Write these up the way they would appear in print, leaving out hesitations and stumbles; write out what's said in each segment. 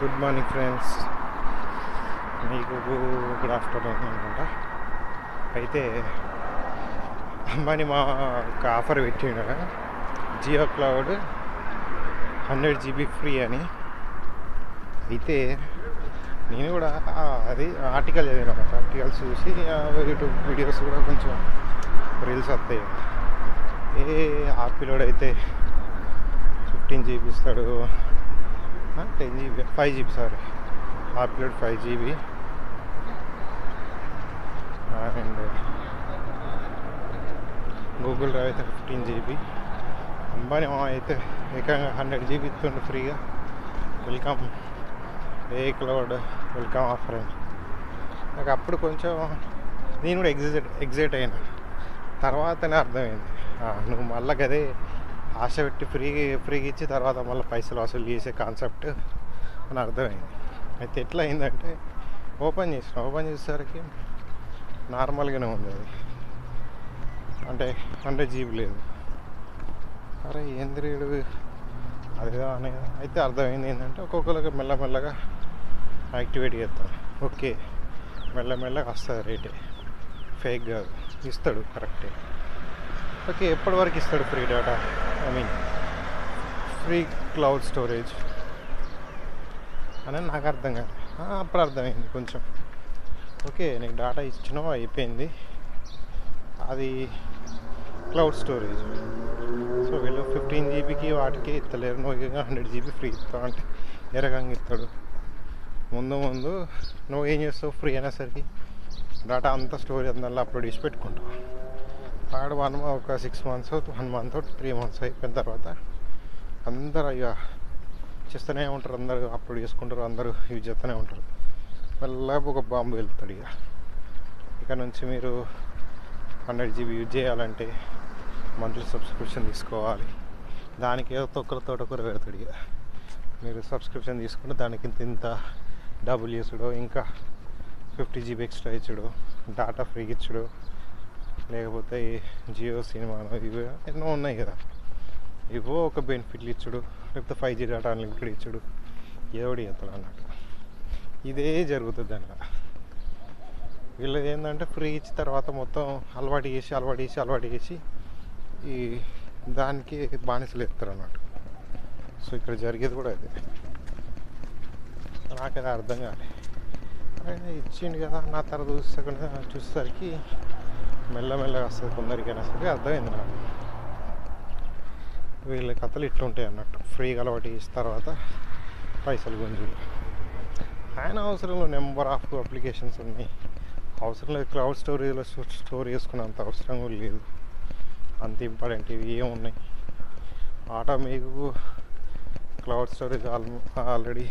Good morning friends, మీకు good afternoon అనుకుంటా. అయితే అంబానీ మా ఒక ఆఫర్ పెట్టిండు, జియో క్లౌడ్ 100 GB ఫ్రీ అని. అయితే నేను కూడా అది ఆర్టికల్ చదివాను, ఆర్టికల్స్ చూసి యూట్యూబ్ వీడియోస్ కూడా కొంచెం రీల్స్ వస్తాయి. ఆర్పిలోడ్ అయితే 15 GB ఇస్తాడు, 10 GB 5 GB సారీ, ఆర్పిలోడ్ 5 GB అండ్ గూగుల్ డ్రైవ్ అయితే 15 GB. అంబానీ అయితే ఏకంగా 100 GB ఇస్తుండే ఫ్రీగా. వెల్కమ్ క్లౌడ్ వెల్కమ్ ఆఫర్ అని నాకు అప్పుడు కొంచెం నేను కూడా ఎగ్జైట్ అయినా. తర్వాతనే అర్థమైంది, నువ్వు మళ్ళీ అదే ఆశ పెట్టి ఫ్రీగా ఇచ్చి తర్వాత మళ్ళీ పైసలు వసూలు చేసే కాన్సెప్ట్ అని అర్థమైంది. అయితే ఎట్లా అయిందంటే ఓపెన్ చేసేసరికి నార్మల్గానే ఉంది, అది అంటే 100 GB లేదు. అరే ఏంది రేడు అదేదో అని అయితే అర్థమైంది. ఏంటంటే ఒక్కొక్కరికి మెల్లమెల్లగా యాక్టివేట్ చేస్తాడు. ఓకే, మెల్లమెల్లగా వస్తుంది రేటే, ఫేక్ కాదు, ఇస్తాడు కరెక్టే. ఓకే, ఎప్పటి వరకు ఇస్తాడు free data, I mean free cloud storage అని నాకు అర్థం కాదు. అప్పుడు అర్థమైంది కొంచెం. ఓకే, నీకు డేటా ఇచ్చినావు, అయిపోయింది, అది క్లౌడ్ స్టోరేజ్. సో వీళ్ళు 15 GBకి వాటికి ఇస్తలేరు, నువ్వు 100 GB ఫ్రీ ఇస్తావు అంటే ఏ రకంగా ఇస్తాడు. ముందు నువ్వు ఏం చేస్తావు, ఫ్రీ అయినసరికి డేటా అంతా స్టోరేజ్ అందులో అప్లోడ్ చేసి పెట్టుకుంటావు. వాడు ఒక 6 months 1 month 3 months అయిపోయిన తర్వాత అందరూ ఇక చేస్తూనే ఉంటారు, అందరూ అప్లోడ్ చేసుకుంటారు, అందరూ యూజ్ చేస్తూనే ఉంటారు. మెల్లగా ఒక బాంబు వెళ్తాడు. ఇక నుంచి మీరు 100 GB యూజ్ చేయాలంటే మంత్లీ సబ్స్క్రిప్షన్ తీసుకోవాలి. దానికి ఏదో తొక్కర పెడతాడు. ఇక మీరు సబ్స్క్రిప్షన్ తీసుకుంటే దానికి ఇంత డబ్బులు చేసుడు, ఇంకా 50 GB ఎక్స్ట్రా ఇచ్చుడు, డేటా ఫ్రీగా ఇచ్చుడు, లేకపోతే జియో సినిమాను ఇవి ఎన్నో ఉన్నాయి కదా, ఇవో ఒక బెనిఫిట్లు ఇచ్చుడు, లేకపోతే 5G డేటా అన్లిమిటెడ్ ఇచ్చుడు, ఏదోటి చేస్తాడు అన్నట్టు. ఇదే జరుగుతుంది దానిలో. వీళ్ళు ఏంటంటే ఫ్రీ ఇచ్చిన తర్వాత మొత్తం అలవాటు చేసి ఈ దానికి బానిసలు ఎత్తారు అన్నట్టు. సో ఇక్కడ జరిగేది కూడా అదే. నాకైతే అర్థం కాలే, ఇచ్చిండు కదా నా తర్వాత చూసేసరికి మెల్లమెల్లగా వస్తుంది కొందరికైనా సరే అర్థమైంది నాకు. వీళ్ళ కథలు ఇట్లుంటాయి అన్నట్టు. ఫ్రీగా అలవాటు చేసిన తర్వాత పైసలు గుంజుడు. ఆయన అవసరంలో నెంబర్ ఆఫ్ అప్లికేషన్స్ ఉన్నాయి, అవసరం లేదు. క్లౌడ్ స్టోరేజ్లో స్టోర్ చేసుకున్నంత అవసరం కూడా లేదు. అంత ఇంపార్టెంట్ ఇవి ఏమున్నాయి. మీకు cloud storage already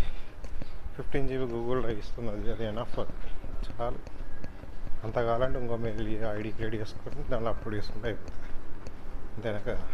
15 GB Google drive ఇస్తుంది, అది ఎనఫ్, చాలు. అంత కావాలంటే ఇంకో మెయిల్ ఐడి క్రియేట్ చేసుకొని దాన్ని అప్లోడ్ చేసుకుంటే అయిపోతుంది, అంతేనా కదా.